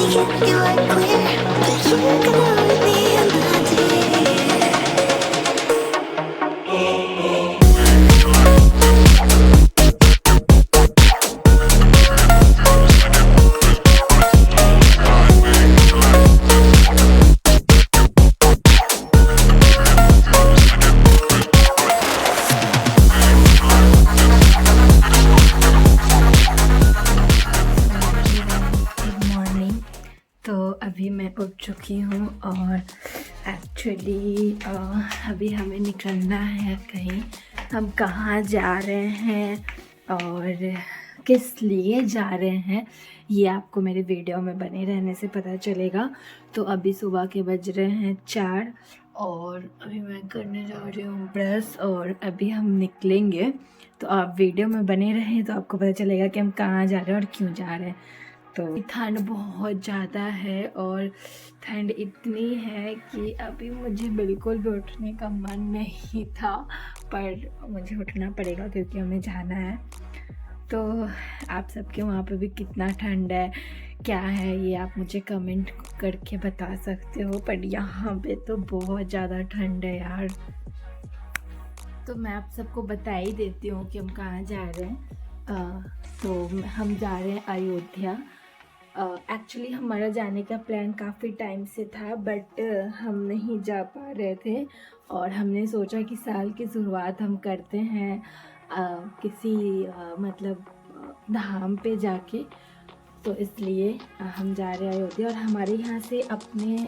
You are clear, but you can only be in my day. Good morning. तो अभी मैं उठ चुकी हूँ और एक्चुअली अभी हमें निकलना है कहीं। हम कहाँ जा रहे हैं और किस लिए जा रहे हैं ये आपको मेरे वीडियो में बने रहने से पता चलेगा। तो अभी सुबह के बज रहे हैं 4 और अभी मैं करने जा रही हूँ ब्रश और अभी हम निकलेंगे। तो आप वीडियो में बने रहें तो आपको पता चलेगा कि हम कहाँ जा रहे हैं और क्यों जा रहे हैं। तो ठंड बहुत ज़्यादा है और ठंड इतनी है कि अभी मुझे बिल्कुल भी उठने का मन नहीं था, पर मुझे उठना पड़ेगा क्योंकि हमें जाना है। तो आप सबके वहाँ पे भी कितना ठंड है, क्या है, ये आप मुझे कमेंट करके बता सकते हो। पर यहाँ पे तो बहुत ज़्यादा ठंड है यार। तो मैं आप सबको बता ही देती हूँ कि हम कहाँ जा रहे हैं। तो हम जा रहे हैं अयोध्या। एक्चुअली हमारा जाने का प्लान काफ़ी टाइम से था, बट हम नहीं जा पा रहे थे और हमने सोचा कि साल की शुरुआत हम करते हैं किसी मतलब धाम पे जाके। तो इसलिए हम जा रहे हैं अयोध्या और हमारे यहाँ से अपने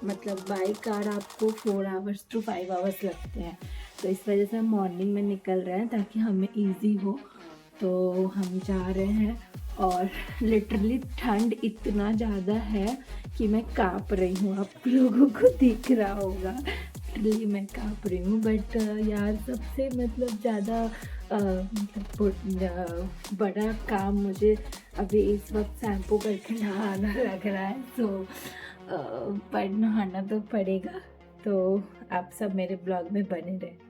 मतलब बाई कार आपको 4 आवर्स टू 5 आवर्स लगते हैं। तो इस वजह से हम मॉर्निंग में निकल रहे हैं ताकि हमें इजी हो। तो हम जा रहे हैं और लिटरली ठंड इतना ज़्यादा है कि मैं काँप रही हूँ। आप लोगों को दिख रहा होगा, लिटरली मैं काँप रही हूँ। बट यार सबसे मतलब ज़्यादा मतलब बड़ा काम मुझे अभी इस वक्त शैम्पू करके नहाना लग रहा है। तो पर नहाना तो पड़ेगा। तो आप सब मेरे ब्लॉग में बने रहे।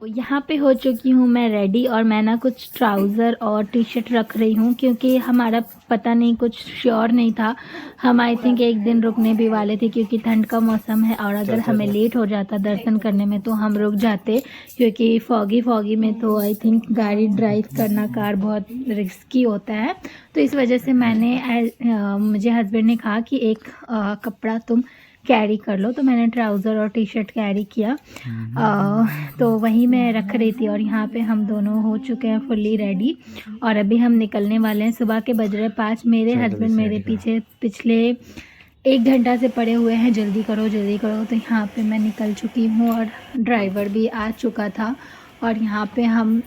यहाँ पे हो चुकी हूँ मैं रेडी और मैं ना कुछ ट्राउज़र और टी शर्ट रख रही हूँ क्योंकि हमारा पता नहीं, कुछ श्योर नहीं था। हम आई थिंक एक दिन रुकने भी वाले थे क्योंकि ठंड का मौसम है और अगर हमें लेट हो जाता दर्शन करने में तो हम रुक जाते, क्योंकि फॉगी में तो आई थिंक गाड़ी ड्राइव करना, कार बहुत रिस्की होता है। तो इस वजह से मुझे हस्बैंड ने कहा कि एक कपड़ा तुम कैरी कर लो, तो मैंने ट्राउज़र और टी शर्ट कैरी किया। तो वही मैं रख रही थी और यहाँ पे हम दोनों हो चुके हैं फुल्ली रेडी और अभी हम निकलने वाले हैं। सुबह के बज रहे 5। मेरे हस्बैंड मेरे पीछे पिछले 1 घंटा से पड़े हुए हैं, जल्दी करो जल्दी करो। तो यहाँ पे मैं निकल चुकी हूँ और ड्राइवर भी आ चुका था और यहाँ पे हम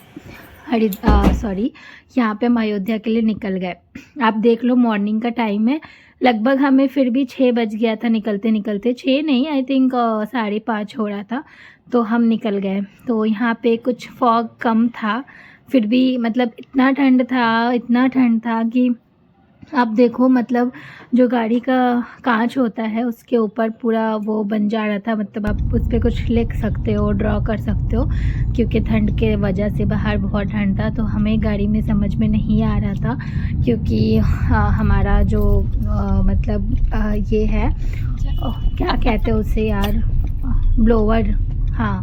यहाँ पे हम अयोध्या के लिए निकल गए। आप देख लो मॉर्निंग का टाइम है, लगभग हमें फिर भी 6 बज गया था निकलते निकलते। 6 नहीं, आई थिंक 5:30 हो रहा था तो हम निकल गए। तो यहाँ पे कुछ फॉग कम था, फिर भी मतलब इतना ठंड था कि आप देखो, मतलब जो गाड़ी का कांच होता है उसके ऊपर पूरा वो बन जा रहा था। मतलब आप उस पर कुछ लिख सकते हो, ड्रॉ कर सकते हो, क्योंकि ठंड के वजह से बाहर बहुत ठंड था। तो हमें गाड़ी में समझ में नहीं आ रहा था क्योंकि हमारा जो ये है क्या कहते हैं उसे यार, ब्लोवर, हाँ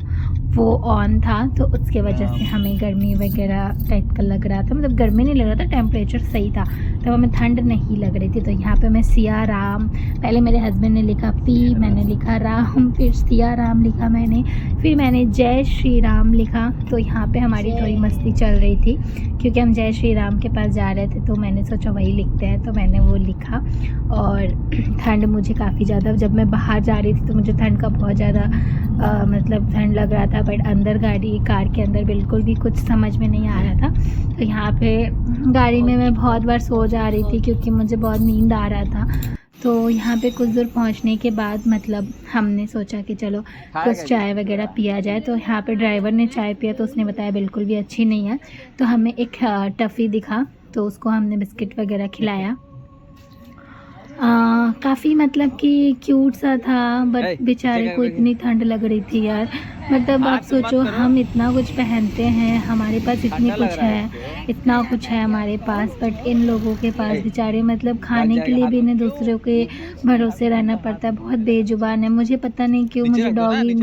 वो ऑन था। तो उसके वजह से हमें गर्मी वगैरह टाइप का लग रहा था, मतलब गर्मी नहीं लग रहा था, टेम्परेचर सही था, तो हमें ठंड नहीं लग रही थी। तो यहाँ पे मैं सिया राम, पहले मेरे हस्बैंड ने लिखा पी, मैंने लिखा राम, फिर सिया राम लिखा मैंने, फिर मैंने जय श्री राम लिखा। तो यहाँ पे हमारी थोड़ी मस्ती चल रही थी क्योंकि हम जय श्री राम के पास जा रहे थे, तो मैंने सोचा वही लिखते हैं, तो मैंने वो लिखा। और ठंड मुझे काफ़ी ज़्यादा, जब मैं बाहर जा रही थी तो मुझे ठंड का बहुत ज़्यादा मतलब ठंड लग रहा था, बट अंदर कार के अंदर बिल्कुल भी कुछ समझ में नहीं आ रहा था। तो यहाँ पे गाड़ी में मैं बहुत बार सो जा रही थी क्योंकि मुझे बहुत नींद आ रहा था। तो यहाँ पे कुछ दूर पहुँचने के बाद मतलब हमने सोचा कि चलो कुछ चाय वगैरह पिया जाए। तो यहाँ पे ड्राइवर ने चाय पिया तो उसने बताया बिल्कुल भी अच्छी नहीं है। तो हमें एक टफ़ी दिखा तो उसको हमने बिस्किट वगैरह खिलाया। काफ़ी मतलब कि क्यूट सा था, बट बेचारे को इतनी ठंड लग रही थी यार। मतलब आप सोचो, हम इतना कुछ पहनते हैं, हमारे पास इतनी कुछ है, इतना कुछ है हमारे पास, बट इन लोगों के पास बेचारे मतलब खाने के लिए भी इन्हें दूसरों के भरोसे रहना पड़ता है। बहुत बेजुबान है। मुझे पता नहीं क्यों, मुझे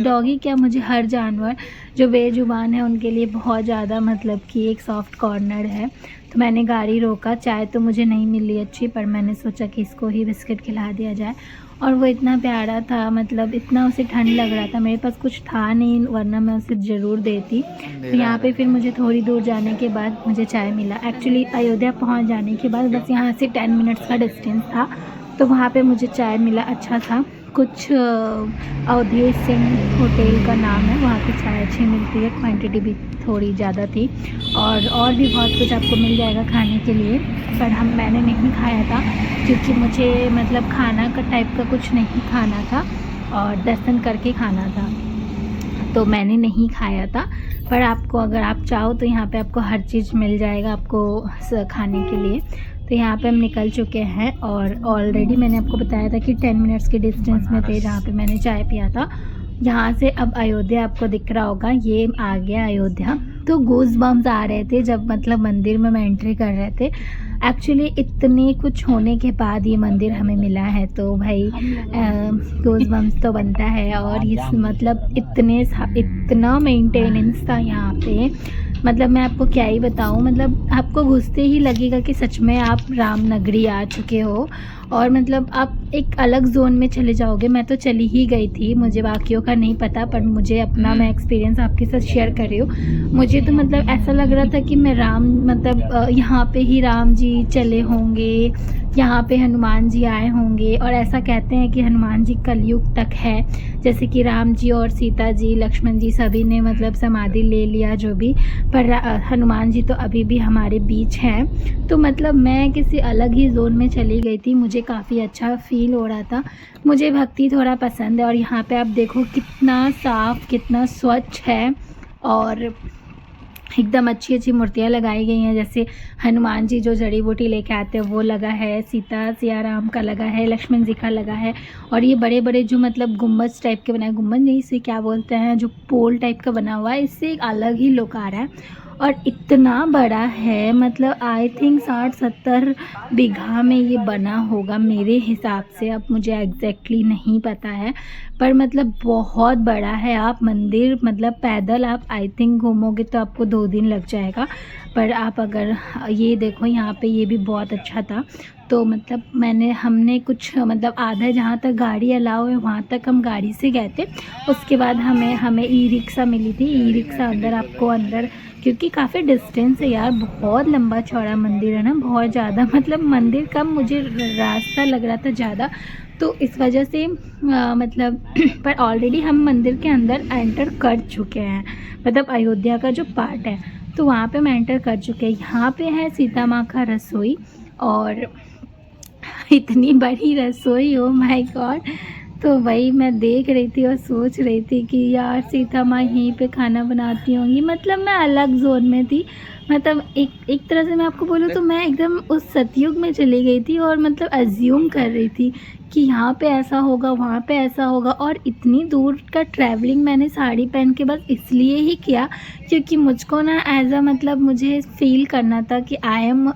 डॉगी क्या, मुझे हर जानवर जो बेजुबान है उनके लिए बहुत ज़्यादा मतलब कि एक सॉफ्ट कॉर्नर है। तो मैंने गाड़ी रोका, चाय तो मुझे नहीं मिली अच्छी, पर मैंने सोचा कि इसको ही बिस्किट खिला दिया जाए। और वो इतना प्यारा था, मतलब इतना उसे ठंड लग रहा था, मेरे पास कुछ था नहीं वरना मैं उसे ज़रूर देती। तो यहाँ पे फिर मुझे थोड़ी दूर जाने के बाद मुझे चाय मिला। एक्चुअली अयोध्या पहुँच जाने के बाद बस यहाँ से 10 मिनट्स का डिस्टेंस था, तो वहाँ पे मुझे चाय मिला, अच्छा था। कुछ अवधेश सिंह होटल का नाम है, वहाँ पे चाय अच्छी मिलती है, क्वांटिटी भी थोड़ी ज़्यादा थी, और भी बहुत कुछ आपको मिल जाएगा खाने के लिए। पर मैंने नहीं खाया था क्योंकि मुझे मतलब खाना का टाइप का कुछ नहीं खाना था और दर्शन करके खाना था, तो मैंने नहीं खाया था। पर आपको अगर आप चाहो तो यहाँ पे आपको हर चीज़ मिल जाएगा आपको खाने के लिए। तो यहाँ पे हम निकल चुके हैं और ऑलरेडी मैंने आपको बताया था कि 10 मिनट्स के डिस्टेंस में थे जहाँ पे मैंने चाय पिया था। यहाँ से अब अयोध्या आपको दिख रहा होगा, ये आ गया अयोध्या। तो गूज़ बम्स आ रहे थे जब मतलब मंदिर में मैं एंट्री कर रहे थे। एक्चुअली इतने कुछ होने के बाद ये मंदिर हमें मिला है, तो भाई गूज़ बम्स तो बनता है। और इस मतलब इतना मेंटेनेंस था यहाँ पे, मतलब मैं आपको क्या ही बताऊँ, मतलब आपको घुसते ही लगेगा कि सच में आप रामनगरी आ चुके हो और मतलब आप एक अलग जोन में चले जाओगे। मैं तो चली ही गई थी, मुझे बाकियों का नहीं पता, पर मुझे अपना मैं एक्सपीरियंस आपके साथ शेयर कर रही हूँ। मुझे तो मतलब ऐसा लग रहा था कि मैं मतलब यहाँ पे ही राम जी चले होंगे, यहाँ पे हनुमान जी आए होंगे। और ऐसा कहते हैं कि हनुमान जी कलयुग तक है, जैसे कि राम जी और सीता जी, लक्ष्मण जी सभी ने मतलब समाधि ले लिया जो भी, पर हनुमान जी तो अभी भी हमारे बीच हैं। तो मतलब मैं किसी अलग ही जोन में चली गई थी, मुझे काफ़ी अच्छा फील हो रहा था। मुझे भक्ति थोड़ा पसंद है और यहाँ पे आप देखो कितना साफ़, कितना स्वच्छ है और एकदम अच्छी अच्छी मूर्तियाँ लगाई गई हैं। जैसे हनुमान जी जो जड़ी बूटी लेके आते हैं वो लगा है, सीता सिया राम का लगा है, लक्ष्मण जी का लगा है। और ये बड़े बड़े जो मतलब गुम्बज टाइप के बनाए, गुम्बज नहीं इसे क्या बोलते हैं, जो पोल टाइप का बना हुआ है, इससे एक अलग ही लुक आ रहा है। और इतना बड़ा है, मतलब आई थिंक 60-70 बीघा में ये बना होगा मेरे हिसाब से, अब मुझे एग्जैक्टली नहीं पता है, पर मतलब बहुत बड़ा है। आप मंदिर मतलब पैदल आप आई थिंक घूमोगे तो आपको 2 दिन लग जाएगा, पर आप अगर ये देखो यहाँ पे ये भी बहुत अच्छा था। तो मतलब हमने कुछ मतलब आधा जहाँ तक गाड़ी अलाउ है वहाँ तक हम गाड़ी से गए थे। उसके बाद हमें ई रिक्शा मिली थी। ई रिक्शा अंदर क्योंकि काफ़ी डिस्टेंस है यार, बहुत लंबा चौड़ा मंदिर है ना, बहुत ज़्यादा, मतलब मंदिर कम मुझे रास्ता लग रहा था ज़्यादा, तो इस वजह से मतलब पर ऑलरेडी हम मंदिर के अंदर एंटर कर चुके हैं, मतलब अयोध्या का जो पार्ट है तो वहाँ पे हम एंटर कर चुके हैं। यहाँ पे है सीता माँ का रसोई और इतनी बड़ी रसोई, ओ माय गॉड। तो वही मैं देख रही थी और सोच रही थी कि यार सीता माँ यहीं पे खाना बनाती होंगी, मतलब मैं अलग जोन में थी। मतलब एक तरह से मैं आपको बोलूँ तो मैं एकदम उस सतयुग में चली गई थी और मतलब अज्यूम कर रही थी कि यहाँ पे ऐसा होगा, वहाँ पे ऐसा होगा। और इतनी दूर का ट्रैवलिंग मैंने साड़ी पहन के बस इसलिए ही किया क्योंकि मुझको ना एज अ मतलब मुझे फील करना था कि I am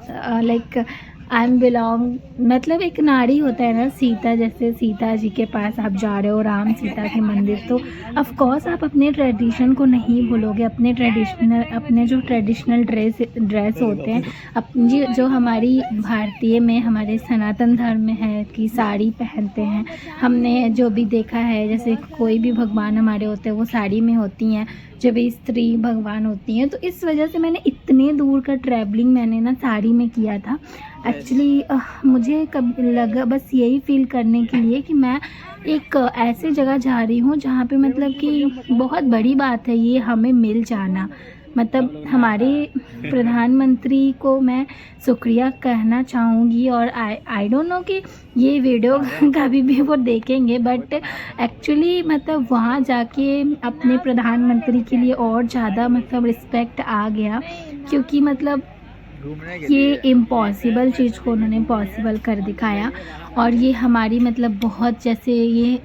like I am belong, मतलब एक नारी होता है ना, सीता, जैसे सीता जी के पास आप जा रहे हो, राम सीता के मंदिर, तो ऑफ कोर्स आप अपने ट्रेडिशन को नहीं भूलोगे, अपने जो ट्रेडिशनल ड्रेस होते हैं, अपनी जो हमारी भारतीय में हमारे सनातन धर्म में है कि साड़ी पहनते हैं। हमने जो भी देखा है, जैसे कोई भी भगवान हमारे होते हैं वो साड़ी में होती हैं, जब भी स्त्री भगवान होती हैं, तो इस वजह से मैंने इतने दूर का ट्रैवलिंग मैंने ना साड़ी में किया था। एक्चुअली मुझे कब लगा बस यही फील करने के लिए कि मैं एक ऐसे जगह जा रही हूँ जहाँ पे मतलब कि बहुत बड़ी बात है ये हमें मिल जाना। मतलब हमारे प्रधानमंत्री को मैं शुक्रिया कहना चाहूँगी और आई डोंट नो कि ये वीडियो कभी भी वो देखेंगे, बट एक्चुअली मतलब वहाँ जाके अपने प्रधानमंत्री के लिए और ज़्यादा मतलब रिस्पेक्ट आ गया, क्योंकि मतलब ये इम्पॉसिबल चीज़ को उन्होंने पॉसिबल कर दिखाया। और ये हमारी मतलब बहुत, जैसे ये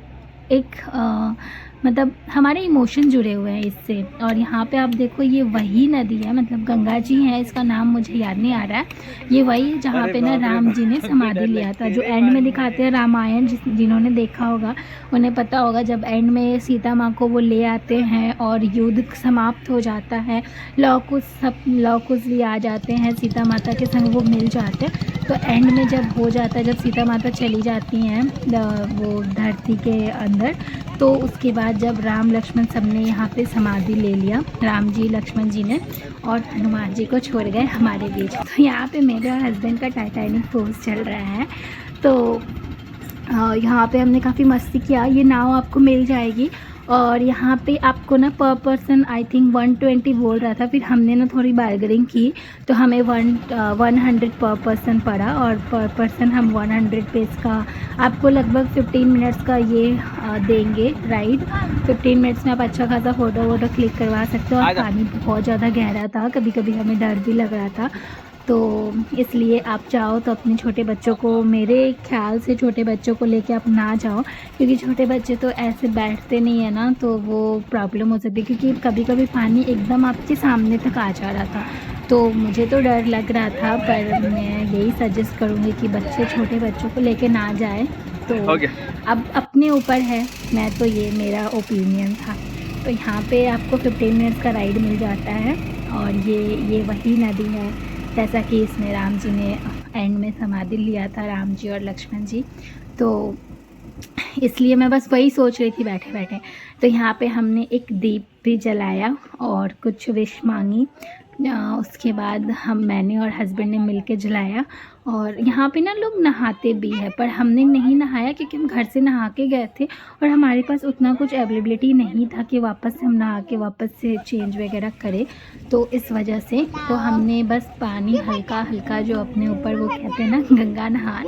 एक मतलब हमारे इमोशन जुड़े हुए हैं इससे। और यहाँ पे आप देखो ये वही नदी है, मतलब गंगा जी है, इसका नाम मुझे याद नहीं आ रहा है। ये वही है जहाँ पे ना राम जी ने समाधि लिया था, जो एंड में दिखाते हैं रामायण। जिन्होंने देखा होगा उन्हें पता होगा, जब एंड में सीता माँ को वो ले आते हैं और युद्ध समाप्त हो जाता है, लव कुश भी आ जाते हैं, सीता माता के संग वो मिल जाते हैं। तो एंड में जब हो जाता है, जब सीता माता चली जाती हैं वो धरती के अंदर, तो उसके बाद जब राम लक्ष्मण सब ने यहाँ पे समाधि ले लिया, राम जी लक्ष्मण जी ने, और हनुमान जी को छोड़ गए हमारे बीच। तो यहाँ पे मेरे और हस्बैंड का टाइटैनिक पोज चल रहा है। तो यहाँ पे हमने काफ़ी मस्ती किया। ये नाव आपको मिल जाएगी और यहाँ पे आपको ना पर पर्सन आई थिंक 120 बोल रहा था, फिर हमने ना थोड़ी बार्गेनिंग की तो हमें 100 पर पर्सन पड़ा, और पर पर्सन हम 100 पे इसका आपको लगभग 15 मिनट्स का ये देंगे राइड। 15 मिनट्स में आप अच्छा खासा फ़ोटो क्लिक करवा सकते हो। और पानी बहुत ज़्यादा गहरा था, कभी कभी हमें डर भी लग रहा था। तो इसलिए आप चाहो तो अपने छोटे बच्चों को, मेरे ख्याल से छोटे बच्चों को लेके आप ना जाओ, क्योंकि छोटे बच्चे तो ऐसे बैठते नहीं है ना, तो वो प्रॉब्लम हो सकती है। क्योंकि कभी कभी पानी एकदम आपके सामने तक आ जा रहा था, तो मुझे तो डर लग रहा था। पर मैं यही सजेस्ट करूँगी कि बच्चे, छोटे बच्चों को लेके ना जाए। तो अब अपने ऊपर है, मैं तो ये मेरा ओपिनियन था। तो यहाँ पे आपको 15 मिनट्स का राइड मिल जाता है। और ये वही नदी है जैसा कि इसमें राम जी ने एंड में समाधि लिया था, राम जी और लक्ष्मण जी। तो इसलिए मैं बस वही सोच रही थी बैठे बैठे। तो यहाँ पे हमने एक दीप भी जलाया और कुछ विश मांगी। उसके बाद मैंने और हस्बैंड ने मिलके जलाया। और यहाँ पे ना लोग नहाते भी है, पर हमने नहीं नहाया क्योंकि हम घर से नहा के गए थे और हमारे पास उतना कुछ अवेलेबिलिटी नहीं था कि वापस से हम नहा के वापस से चेंज वगैरह करें। तो इस वजह से तो हमने बस पानी हल्का हल्का, जो अपने ऊपर वो कहते हैं ना गंगा नहान,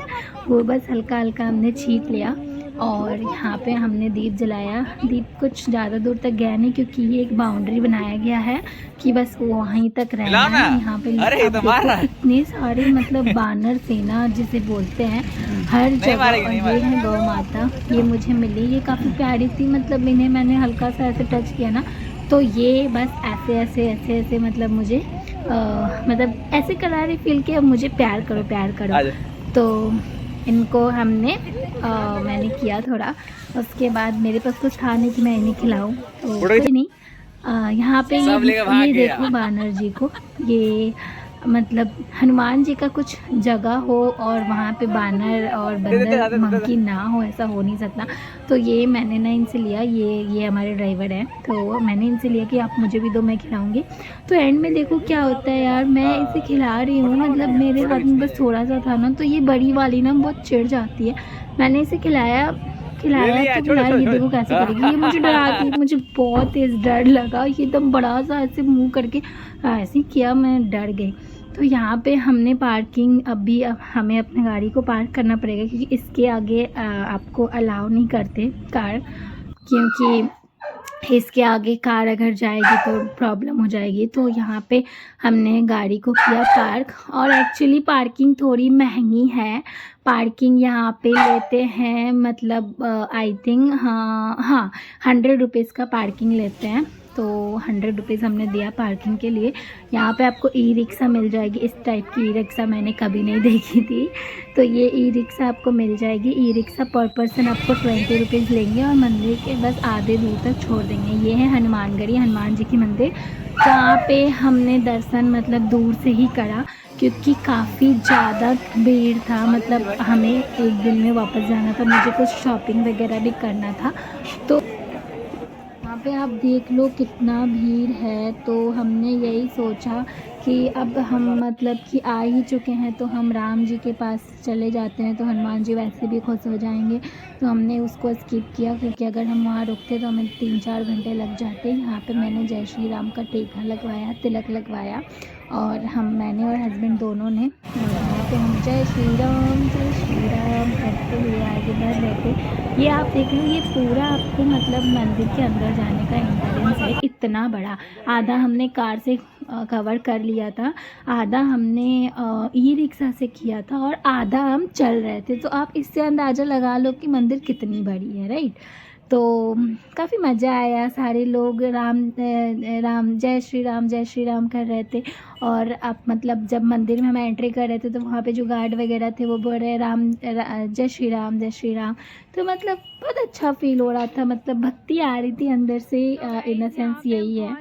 वो बस हल्का हल्का हमने छीट लिया। और यहाँ पे हमने दीप जलाया। दीप कुछ ज़्यादा दूर तक गया नहीं, क्योंकि ये एक बाउंड्री बनाया गया है कि बस वहीं तक रहना है। यहाँ पे देखो इतने सारे मतलब बानर सेना जिसे बोलते हैं हर जगह। और ये है गौ माता, ये मुझे मिली, ये काफ़ी प्यारी थी। मतलब इन्हें मैंने हल्का सा ऐसे टच किया ना, तो ये बस ऐसे ऐसे ऐसे ऐसे मतलब मुझे मतलब ऐसे करा रही फील कि अब मुझे प्यार करो प्यार करो। तो इनको हमने मैंने किया थोड़ा। उसके बाद मेरे पास कुछ था नहीं कि मैं इन्हें खिलाऊं, तो कोई नहीं। यहाँ पे ये देखो बानर जी को, ये मतलब हनुमान जी का कुछ जगह हो और वहाँ पे बानर और बंदर मंकी ना हो, ऐसा हो नहीं सकता। तो ये मैंने ना इनसे लिया, ये हमारे ड्राइवर हैं, तो मैंने इनसे लिया कि आप मुझे भी दो, मैं खिलाऊंगी। तो एंड में देखो क्या होता है यार, मैं इसे खिला रही हूँ, मतलब मेरे हाथ में बस थोड़ा सा था ना, तो ये बड़ी वाली ना बहुत चिढ़ जाती है। मैंने इसे खिलाया तो खिलाया, ये देखो कैसे करेगी, ये मुझे डराती है। मुझे बहुत तेज़ डर लगा, ये एकदम बड़ा सा ऐसे मुँह करके ऐसे किया, मैं डर गई। तो यहाँ पे हमने पार्किंग, अब हमें अपनी गाड़ी को पार्क करना पड़ेगा, क्योंकि इसके आगे आपको अलाउ नहीं करते कार, क्योंकि इसके आगे कार अगर जाएगी तो प्रॉब्लम हो जाएगी। तो यहाँ पे हमने गाड़ी को किया पार्क। और एक्चुअली पार्किंग थोड़ी महंगी है। पार्किंग यहाँ पे लेते हैं, मतलब आई थिंक हाँ 100 रुपीज़ का पार्किंग लेते हैं। तो 100 रुपीज़ हमने दिया पार्किंग के लिए। यहाँ पे आपको ई रिक्शा मिल जाएगी, इस टाइप की ई रिक्शा मैंने कभी नहीं देखी थी। तो ये ई रिक्शा आपको मिल जाएगी। ई रिक्शा पर पर्सन आपको 20 रुपीज़ लेंगे और मंदिर के बस आधे दूर तक छोड़ देंगे। ये है हनुमानगढ़ी, हनुमान जी की मंदिर, जहाँ पे हमने दर्शन मतलब दूर से ही करा, क्योंकि काफ़ी ज़्यादा भीड़ था। मतलब हमें एक दिन में वापस जाना था, मुझे कुछ शॉपिंग वगैरह भी करना था। तो यहाँ पे आप देख लो कितना भीड़ है। तो हमने यही सोचा कि अब हम मतलब कि आ ही चुके हैं, तो हम राम जी के पास चले जाते हैं, तो हनुमान जी वैसे भी खुश हो जाएंगे। तो हमने उसको स्किप किया, क्योंकि अगर हम वहाँ रुकते तो हमें 3-4 घंटे लग जाते। यहाँ पे मैंने जय श्री राम का टीका लगवाया, तिलक लगवाया, और मैंने और हस्बैंड दोनों ने। और यहाँ पे हम जय श्री राम करते हुए आगे बढ़ रहे थे। ये आप देख लो, ये पूरा आपको मतलब मंदिर के अंदर जाने का एंट्रेंस है, इतना बड़ा। आधा हमने कार से कवर कर लिया था, आधा हमने ई रिक्शा से किया था, और आधा हम चल रहे थे। तो आप इससे अंदाज़ा लगा लो कि मंदिर कितनी बड़ी है, राइट। तो काफ़ी मज़ा आया। सारे लोग राम जय श्री राम कर रहे थे। और आप मतलब जब मंदिर में हम एंट्री कर रहे थे तो वहाँ पे जो गार्ड वगैरह थे वो बोल रहे जय श्री राम जय श्री राम। तो मतलब बहुत अच्छा फील हो रहा था, मतलब भक्ति आ रही थी अंदर से, इन द सेंस यही है।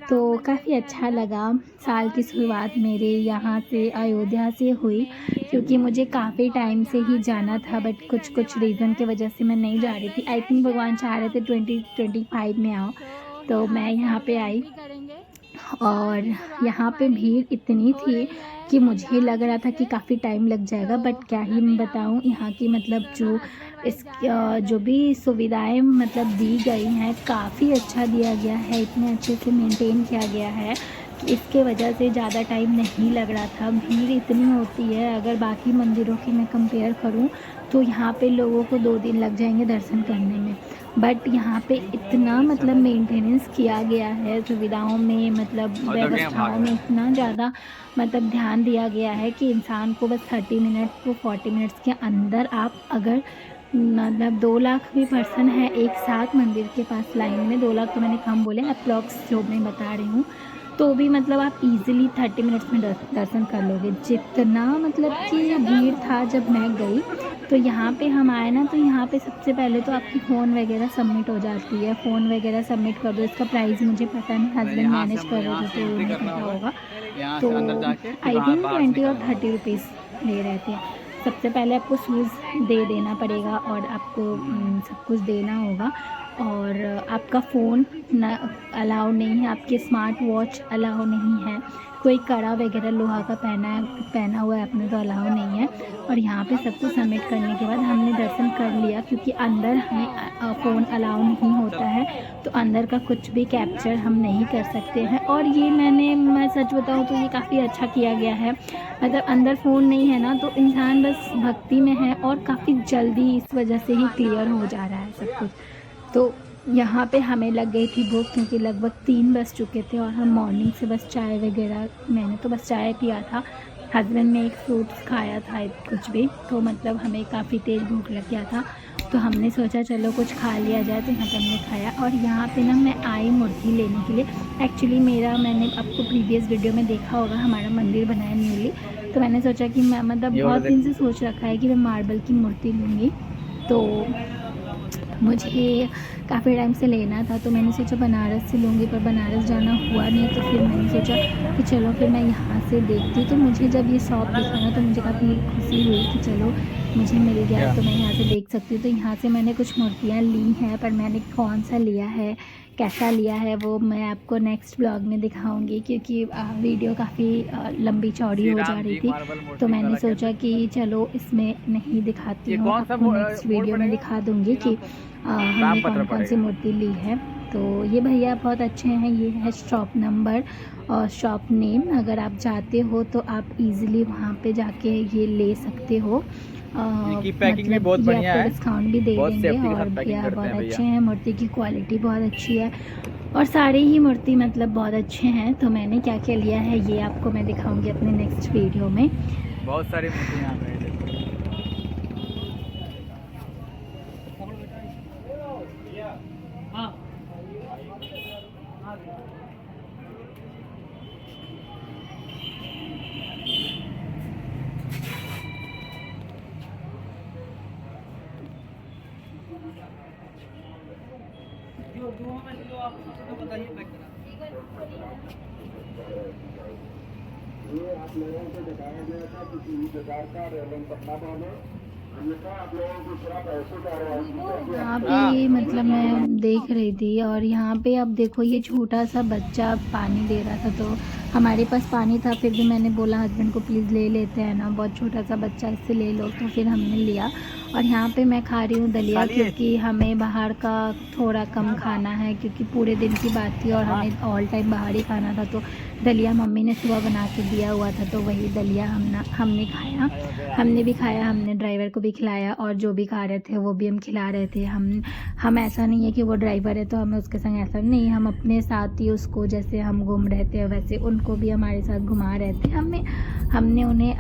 तो काफ़ी अच्छा लगा। साल की शुरुआत मेरे यहाँ से अयोध्या से हुई, क्योंकि मुझे काफ़ी टाइम से ही जाना था, बट कुछ रीज़न की वजह से मैं नहीं जा रही थी। आई थिंक भगवान चाह रहे थे 2025 में आओ, तो मैं यहाँ पे आई। और यहाँ पे भीड़ इतनी थी कि मुझे लग रहा था कि काफ़ी टाइम लग जाएगा, बट क्या ही मैं बताऊँ, यहाँ की मतलब जो भी सुविधाएं मतलब दी गई हैं काफ़ी अच्छा दिया गया है, इतने अच्छे से मेंटेन किया गया है कि इसके वजह से ज़्यादा टाइम नहीं लग रहा था। भीड़ इतनी होती है, अगर बाकी मंदिरों की मैं कंपेयर करूँ तो यहाँ पे लोगों को 2 दिन लग जाएंगे दर्शन करने में, बट यहाँ पे इतना मतलब मेंटेनेंस किया गया है, सुविधाओं में मतलब व्यवस्थाओं में इतना ज़्यादा मतलब ध्यान दिया गया है कि इंसान को बस 30 मिनट को 40 मिनट्स के अंदर आप अगर मतलब 2 लाख भी पर्सन है एक साथ मंदिर के पास लाइन में, 2 लाख तो मैंने कम बोले, अप्रॉक्स जो मैं बता रही हूँ, तो भी मतलब आप इजीली 30 मिनट्स में दर्शन कर लोगे। जितना मतलब कि भीड़ था जब मैं गई तो यहाँ पे हम आए ना, तो यहाँ पे सबसे पहले तो आपकी फ़ोन वगैरह सबमिट हो जाती है। फ़ोन वगैरह सबमिट कर दो। इसका प्राइस मुझे पता नहीं, हस्बैंड मैनेज कर रहे थे तो उन्हें पता होगा। तो आई थिंक 20 और 30 रुपीज़ ले रहे थे। सबसे पहले आपको शूज़ दे देना पड़ेगा और आपको सब कुछ देना होगा, और आपका फ़ोन न अलाउ नहीं है, आपके स्मार्ट वॉच अलाउ नहीं है, कोई कड़ा वगैरह लोहा का पहना हुआ है आपने तो अलाउ नहीं है। और यहाँ पे सब कुछ सबमिट करने के बाद हमने दर्शन कर लिया, क्योंकि अंदर हमें फ़ोन अलाउ नहीं होता है, तो अंदर का कुछ भी कैप्चर हम नहीं कर सकते हैं। और ये मैं सच बताऊँ तो ये काफ़ी अच्छा किया गया है, मतलब अंदर फ़ोन नहीं है ना, तो इंसान बस भक्ति में है और काफ़ी जल्दी इस वजह से ही क्लियर हो जा रहा है सब कुछ। तो यहाँ पे हमें लग गई थी भूख, क्योंकि लगभग 3 बज चुके थे और हम मॉर्निंग से बस चाय वगैरह, मैंने तो बस चाय पिया था, हस्बैंड ने एक फ्रूट्स खाया था कुछ भी, तो मतलब हमें काफ़ी तेज़ भूख लग गया था, तो हमने सोचा चलो कुछ खा लिया जाए, तो यहाँ पर हमने खाया। और यहाँ पे ना मैं आई मूर्ति लेने के लिए। एक्चुअली मैंने आपको प्रीवियस वीडियो में देखा होगा, हमारा मंदिर बना है न्यूली, तो मैंने सोचा कि मैं मतलब बहुत दिन से सोच रखा है कि मैं मार्बल की मूर्ति लूँगी, तो मुझे काफ़ी टाइम से लेना था, तो मैंने सोचा बनारस से लूँगी, पर बनारस जाना हुआ नहीं, तो फिर मैंने सोचा कि चलो फिर मैं यहाँ से देखती। तो मुझे जब ये शॉप दिखा ना, तो मुझे काफ़ी खुशी हुई कि चलो मुझे मिल गया, तो मैं यहाँ से देख सकती हूँ। तो यहाँ से मैंने कुछ मूर्तियाँ ली हैं, पर मैंने कौन सा लिया है, कैसा लिया है, वो मैं आपको नेक्स्ट ब्लॉग में दिखाऊंगी, क्योंकि वीडियो काफ़ी लंबी चौड़ी हो जा रही थी, तो मैंने सोचा कि चलो इसमें नहीं दिखाती हूँ, आपको नेक्स्ट वीडियो में दिखा दूँगी कि हमने कौन सी मूर्ति ली है। तो ये भैया बहुत अच्छे हैं, ये है शॉप नंबर और शॉप नेम। अगर आप चाहते हो तो आप इजीली वहाँ पे जाके ये ले सकते हो, पैकिंग भी बहुत बढ़िया है, डिस्काउंट भी दे देंगे। और भैया बहुत अच्छे हैं, मूर्ति की क्वालिटी बहुत अच्छी है और सारे ही मूर्ति मतलब बहुत अच्छे हैं। तो मैंने क्या क्या लिया है ये आपको मैं दिखाऊंगी अपने नेक्स्ट वीडियो में। बहुत सारी मूर्तियाँ हैं। ये आप लोगों को दिखाया गया था किसी भी प्रकार का रेलन पट्टा पाना, अन्यथा आप लोगों को थोड़ा पैसे का यहाँ पे मतलब मैं देख रही थी, और यहाँ पे अब देखो ये छोटा सा बच्चा पानी दे रहा था, तो हमारे पास पानी था, फिर भी मैंने बोला हस्बैंड को प्लीज़ ले लेते हैं ना, बहुत छोटा सा बच्चा, इससे ले लो, तो फिर हमने लिया। और यहाँ पे मैं खा रही हूँ दलिया, क्योंकि हमें बाहर का थोड़ा कम खाना है, क्योंकि पूरे दिन की बात थी और हमें ऑल टाइम बाहर ही खाना था। तो दलिया मम्मी ने सुबह बना के दिया हुआ था, तो वही दलिया हमने खाया, हमने भी खाया, हमने ड्राइवर को भी खिलाया, और जो भी खा रहे थे वो भी हम खिला रहे थे। हम ऐसा नहीं है कि वो ड्राइवर है तो हमें उसके संग ऐसा नहीं, हम अपने साथ ही उसको, जैसे हम घूम रहे थे वैसे उनको भी हमारे साथ घुमा रहे थे। हमने उन्हें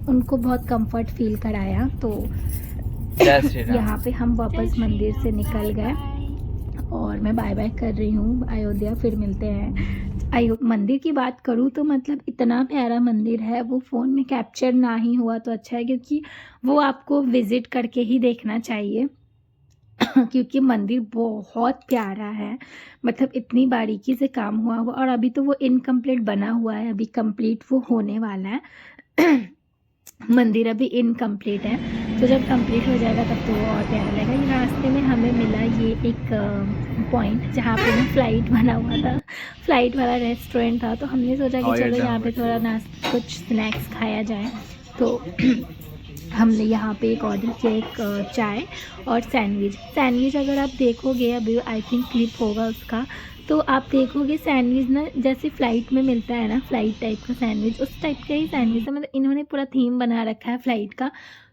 उनको बहुत कंफर्ट फील कराया। तो जय श्री राम। यहाँ पे हम वापस मंदिर से निकल गए और मैं बाय बाय कर रही हूँ अयोध्या, फिर मिलते हैं। मंदिर की बात करूँ तो मतलब इतना प्यारा मंदिर है, वो फ़ोन में कैप्चर ना ही हुआ तो अच्छा है, क्योंकि वो आपको विज़िट करके ही देखना चाहिए क्योंकि मंदिर बहुत प्यारा है, मतलब इतनी बारीकी से काम हुआ हुआ, और अभी तो वो इनकम्प्लीट बना हुआ है, अभी कंप्लीट वो होने वाला है मंदिर अभी इनकम्प्लीट है, तो जब कंप्लीट हो जाएगा तब तो वो और प्यारा लगेगा। ये रास्ते में हमें मिला ये एक पॉइंट जहाँ पे ना फ्लाइट बना हुआ था, फ्लाइट वाला रेस्टोरेंट था, तो हमने सोचा कि चलो यहाँ पे थोड़ा कुछ स्नैक्स खाया जाए। तो हमने यहाँ पे एक ऑर्डर किया, एक चाय और सैंडविच अगर आप देखोगे, अभी आई थिंक क्लिप होगा उसका, तो आप देखोगे सैंडविच ना जैसे फ़्लाइट में मिलता है ना, फ़्लाइट टाइप का सैंडविच, उस टाइप का ही सैंडविच है। मतलब इन्होंने पूरा थीम बना रखा है फ़्लाइट का,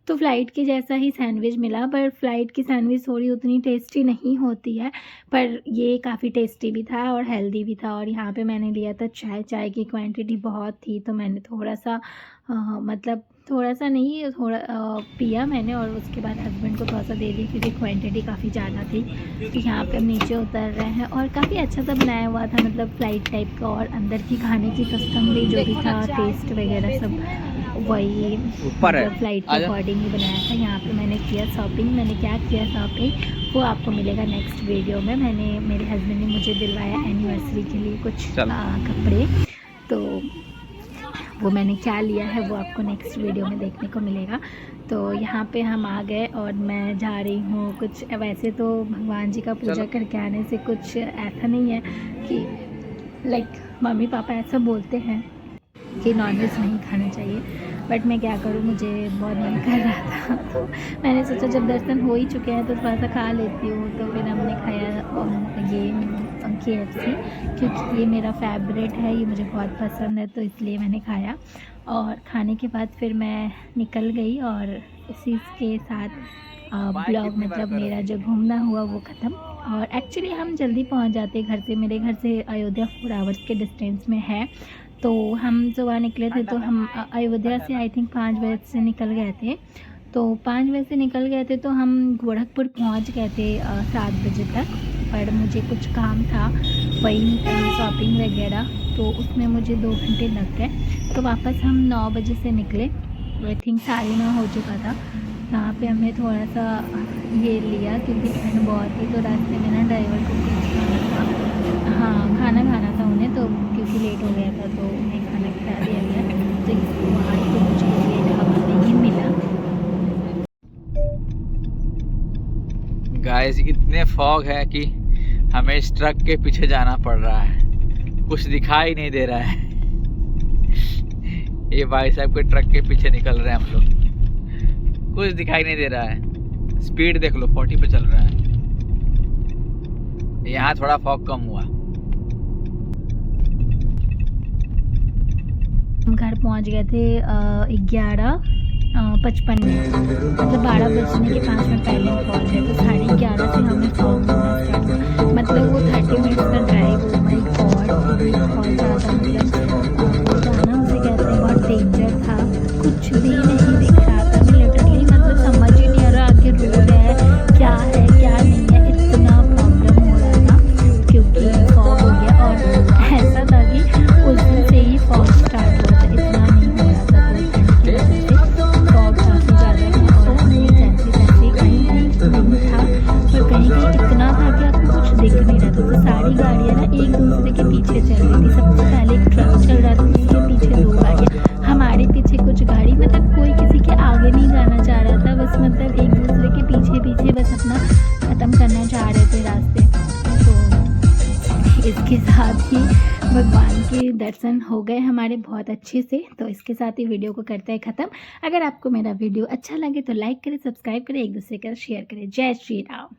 तो फ़्लाइट के जैसा ही सैंडविच मिला, पर फ़्लाइट की सैंडविच थोड़ी उतनी टेस्टी नहीं होती है, पर ये काफ़ी टेस्टी भी था और हेल्दी भी था। और यहाँ पे मैंने लिया था चाय की क्वांटिटी बहुत थी, तो मैंने थोड़ा सा मतलब थोड़ा सा नहीं, थोड़ा पिया मैंने, और उसके बाद हस्बैंड को थोड़ा सा दे दी क्योंकि क्वांटिटी काफ़ी ज़्यादा थी। तो यहाँ पे हम नीचे उतर रहे हैं और काफ़ी अच्छा सा बनाया हुआ था, मतलब फ़्लाइट टाइप का, और अंदर की खाने की सिस्टम भी जो भी था, टेस्ट वगैरह सब वही ऊपर है, मतलब फ़्लाइट के अकॉर्डिंग ही बनाया था। यहाँ पे मैंने किया शॉपिंग, मैंने क्या किया शॉपिंग वो आपको मिलेगा नेक्स्ट वीडियो में। मेरे हस्बैंड ने मुझे दिलवाया एनिवर्सरी के लिए कुछ कपड़े, तो वो मैंने क्या लिया है वो आपको नेक्स्ट वीडियो में देखने को मिलेगा। तो यहाँ पे हम आ गए और मैं जा रही हूँ कुछ, वैसे तो भगवान जी का पूजा करके आने से कुछ ऐसा नहीं है कि लाइक मम्मी पापा ऐसा बोलते हैं कि नॉनवेज नहीं खाना चाहिए, बट मैं क्या करूँ, मुझे बहुत मन कर रहा था, तो मैंने सोचा जब दर्शन हो ही चुके हैं तो थोड़ा सा खा लेती हूँ। तो फिर हमने खाया ये KFC, क्योंकि ये मेरा फेवरेट है, ये मुझे बहुत पसंद है, तो इसलिए मैंने खाया। और खाने के बाद फिर मैं निकल गई और इसी के साथ ब्लॉग मतलब मेरा जो घूमना हुआ वो ख़त्म। और एक्चुअली हम जल्दी पहुंच जाते घर से, मेरे घर से अयोध्या 4 आवर्स के डिस्टेंस में है, तो हम सुबह निकले थे, तो हम अयोध्या से आई थिंक 5 बजे से निकल गए थे, तो 5 बजे से निकल गए थे तो हम गोरखपुर पहुंच गए थे 7 बजे तक, पर मुझे कुछ काम था वही शॉपिंग वगैरह, तो उसमें मुझे 2 घंटे लग गए। तो वापस हम 9 बजे से निकले, आई थिंक 9:30 हो चुका था। यहाँ पे हमने थोड़ा सा ये लिया क्योंकि ठंड बहुत थी, तो रास्ते में ना ड्राइवर को कुछ खाना था, हाँ खाना खाना था उन्हें, तो क्योंकि लेट हो गया था तो उन्हें खाना खिला दिया गया, तो वहाँ तो मुझे ये ढाबा नहीं मिला। गाइस इतने फॉग है कि हमें इस ट्रक के पीछे जाना पड़ रहा है, कुछ दिखाई नहीं दे रहा है। ये भाई साहब के ट्रक के पीछे निकल रहे हैं हम लोग, कुछ दिखाई नहीं दे रहा है। स्पीड देख लो 40 पे चल रहा है, यहाँ थोड़ा फॉग कम हुआ। हम घर पहुँच गए थे 11:55 में, मतलब 12 बजने के 5 मिनट पहले हम पहुँच गए, तो 11:30 से हमें फॉग मिलना स्टार्ट हुआ, मतलब वो 30 मिनट्स का ड्राइव, ओ माय गॉड बहुत ज़्यादा, मतलब जाना उसे कहते हैं बहुत डेंजर था, कुछ भी नहीं दिख रहा था, मैं लिटरली मतलब समझ ही नहीं आ रहा आगे रोड है क्या नहीं है, इतना प्रॉब्लम हो रहा था क्योंकि फॉग हो गया। और ऐसा था कि उस दिन से ही फॉग स्टार्ट हुआ था, इतना नहीं हो रहा था, तो ठंड की वजह से फॉग काफ़ी ज़्यादा था, और हमने जैसे कहीं नहीं था, पर कहीं इतना था कि आपको कुछ दिख नहीं रहा था, तो सारी गाड़ियाँ ना एक दूसरे के पीछे चल रही थी। सबसे पहले एक ट्रक चल रहा था, उसके पीछे 2 गाड़ियाँ, हमारे पीछे कुछ गाड़ी, मतलब कोई किसी के आगे नहीं जाना चाह रहा था, बस मतलब एक दूसरे के पीछे बस अपना ख़त्म करना चाह रहे थे रास्ते। तो इसके साथ ही भगवान के दर्शन हो गए हमारे बहुत अच्छे से, तो इसके साथ ही वीडियो को करते हैं ख़त्म। अगर आपको मेरा वीडियो अच्छा लगे तो लाइक करें, सब्सक्राइब करें, एक दूसरे का शेयर करें। जय श्री राम।